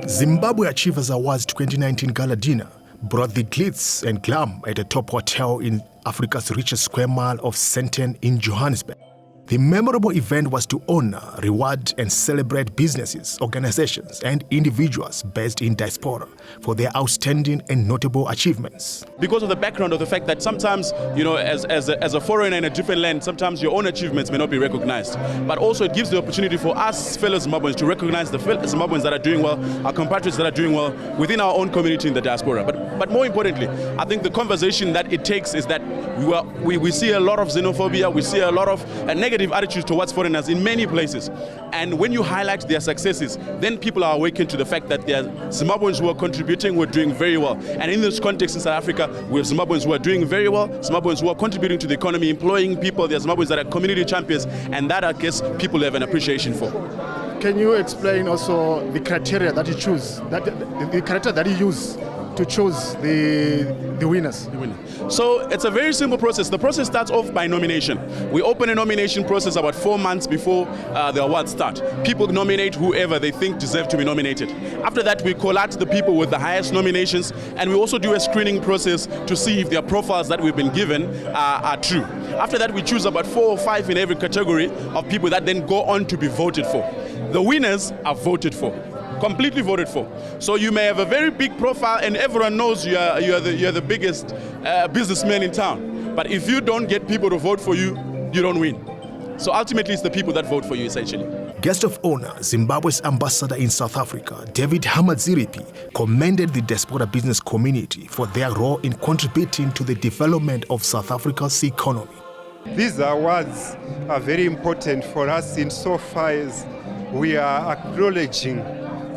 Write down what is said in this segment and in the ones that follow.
Zimbabwe Achievers Awards 2019 Gala Dinner brought the glitz and glam at a top hotel in Africa's richest square mile of Sandton in Johannesburg. The memorable event was to honor, reward and celebrate businesses, organizations and individuals based in diaspora for their outstanding and notable achievements. Because of the background of the fact that sometimes, as a foreigner in a different land, sometimes your own achievements may not be recognized. But also it gives the opportunity for us fellow Zimbabweans to recognize the fellow Zimbabweans that are doing well, our compatriots that are doing well within our own community in the diaspora. But more importantly, I think the conversation that it takes is that we see a lot of xenophobia, we see a lot of negative attitudes towards foreigners in many places. And when you highlight their successes, then people are awakened to the fact that there are Zimbabweans who are contributing, who are doing very well. And in this context in South Africa, we have Zimbabweans who are doing very well, Zimbabweans who are contributing to the economy, employing people, there are Zimbabweans that are community champions, and that I guess people have an appreciation for. Can you explain also the criteria that you choose, the criteria that you use to choose the winners? So it's a very simple process. The process starts off by nomination. We open a nomination process about 4 months before the awards start. People nominate whoever they think deserve to be nominated. After that, we call out the people with the highest nominations, and we also do a screening process to see if their profiles that we've been given are true. After that, we choose about 4 or 5 in every category of people that then go on to be voted for. The winners are voted for. Completely voted for. So you may have a very big profile and everyone knows you're the biggest businessman in town. But if you don't get people to vote for you, you don't win. So ultimately it's the people that vote for you essentially. Guest of honor, Zimbabwe's ambassador in South Africa, David Hamadziripi, commended the diaspora business community for their role in contributing to the development of South Africa's economy. These awards are very important for us insofar as we are acknowledging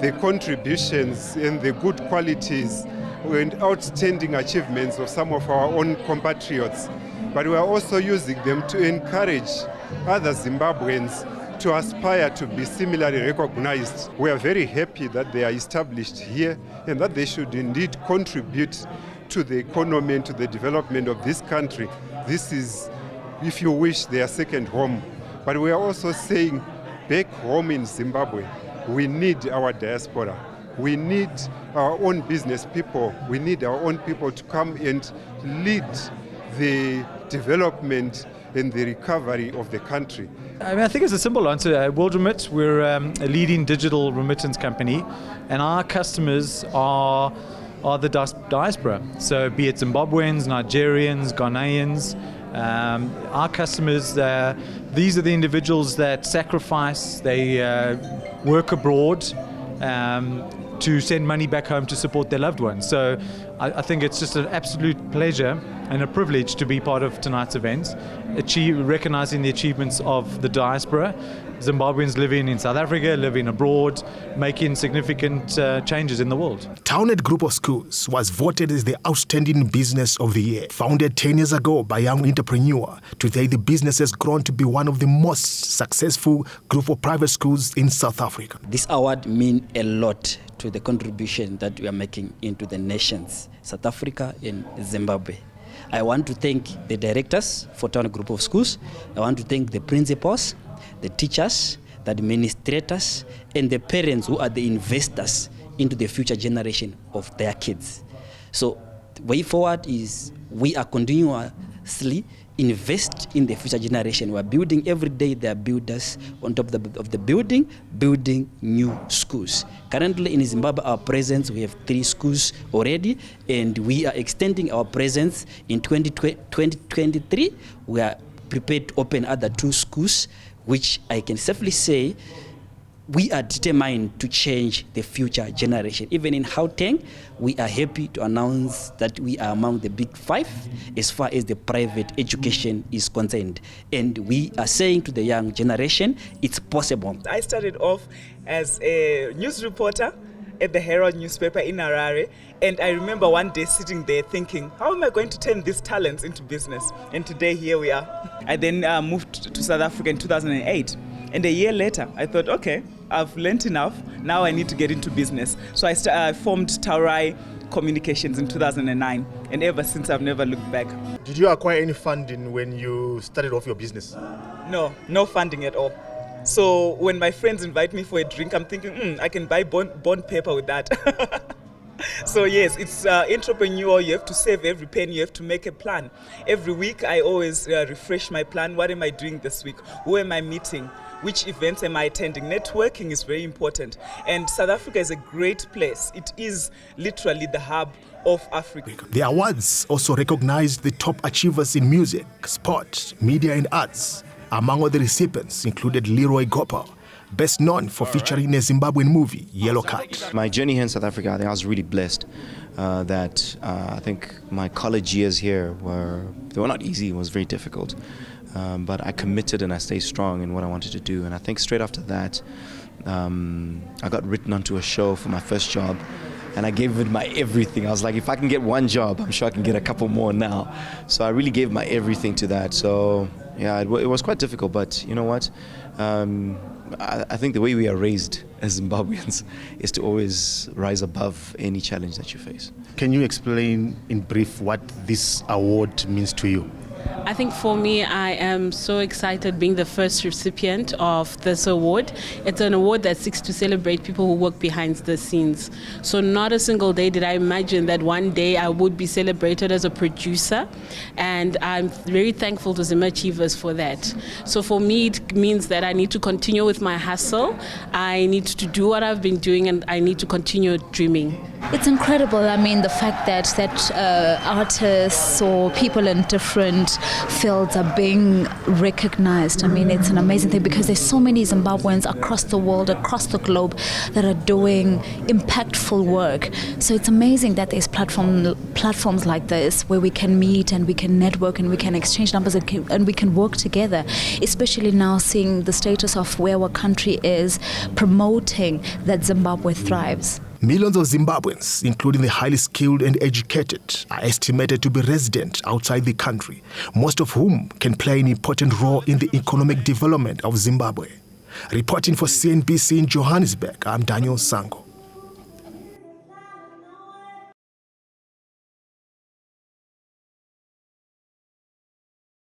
the contributions and the good qualities and outstanding achievements of some of our own compatriots. But we are also using them to encourage other Zimbabweans to aspire to be similarly recognized. We are very happy that they are established here and that they should indeed contribute to the economy and to the development of this country. This is, if you wish, their second home. But we are also saying back home in Zimbabwe, we need our diaspora. We need our own business people. We need our own people to come and lead the development and the recovery of the country. I think it's a simple answer. World Remit, we're a leading digital remittance company, and our customers are the diaspora. So be it Zimbabweans, Nigerians, Ghanaians. Our customers, these are the individuals that sacrifice, they work abroad to send money back home to support their loved ones. So I think it's just an absolute pleasure and a privilege to be part of tonight's event, recognizing the achievements of the diaspora, Zimbabweans living in South Africa, living abroad, making significant changes in the world. Taal-Net Group of Schools was voted as the Outstanding Business of the Year. Founded 10 years ago by a young entrepreneur, today the business has grown to be one of the most successful group of private schools in South Africa. This award means a lot to the contribution that we are making into the nations, South Africa and Zimbabwe. I want to thank the directors for Taal-Net Group of Schools. I want to thank the principals, the teachers, the administrators, and the parents who are the investors into the future generation of their kids. So the way forward is we are continuously invest in the future generation. We are building every day. There are builders on top of the building new schools. Currently in Zimbabwe, our presence, we have 3 schools already, and we are extending our presence in 2023. We are prepared to open other 2 schools, which I can safely say we are determined to change the future generation. Even in Gauteng, we are happy to announce that we are among the big 5 as far as the private education is concerned. And we are saying to the young generation, it's possible. I started off as a news reporter at the Herald newspaper in Harare, and I remember one day sitting there thinking, how am I going to turn these talents into business? And today here we are. I then moved to South Africa in 2008, and a year later I thought, okay, I've learned enough, now I need to get into business. So I formed Taurai Communications in 2009, and ever since I've never looked back. Did you acquire any funding when you started off your business? No funding at all. So when my friends invite me for a drink, I'm thinking, I can buy bond paper with that. So yes, it's entrepreneur. You have to save every penny. You have to make a plan. Every week, I always refresh my plan. What am I doing this week? Who am I meeting? Which events am I attending? Networking is very important. And South Africa is a great place. It is literally the hub of Africa. The awards also recognized the top achievers in music, sport, media and arts. Among other recipients included Leroy Gopal, best known for featuring a Zimbabwean movie, Yellow Card. My journey here in South Africa, I think I was really blessed that I think my college years here were not easy, it was very difficult. But I committed and I stayed strong in what I wanted to do. And I think straight after that, I got written onto a show for my first job. And I gave it my everything. I was like, if I can get one job, I'm sure I can get a couple more now. So I really gave my everything to that. So yeah, it was quite difficult, but you know what? I think the way we are raised as Zimbabweans is to always rise above any challenge that you face. Can you explain in brief what this award means to you? I think for me, I am so excited being the first recipient of this award. It's an award that seeks to celebrate people who work behind the scenes. So not a single day did I imagine that one day I would be celebrated as a producer, and I'm very thankful to Zimbabwe Achievers for that. So for me, it means that I need to continue with my hustle, I need to do what I've been doing, and I need to continue dreaming. It's incredible. I mean, the fact that artists or people in different fields are being recognized. I mean, it's an amazing thing because there's so many Zimbabweans across the world, across the globe, that are doing impactful work. So it's amazing that there's platforms like this where we can meet and we can network and we can exchange numbers and we can work together, especially now seeing the status of where our country is, promoting that Zimbabwe thrives. Millions of Zimbabweans, including the highly skilled and educated, are estimated to be resident outside the country, most of whom can play an important role in the economic development of Zimbabwe. Reporting for CNBC in Johannesburg, I'm Daniel Sango.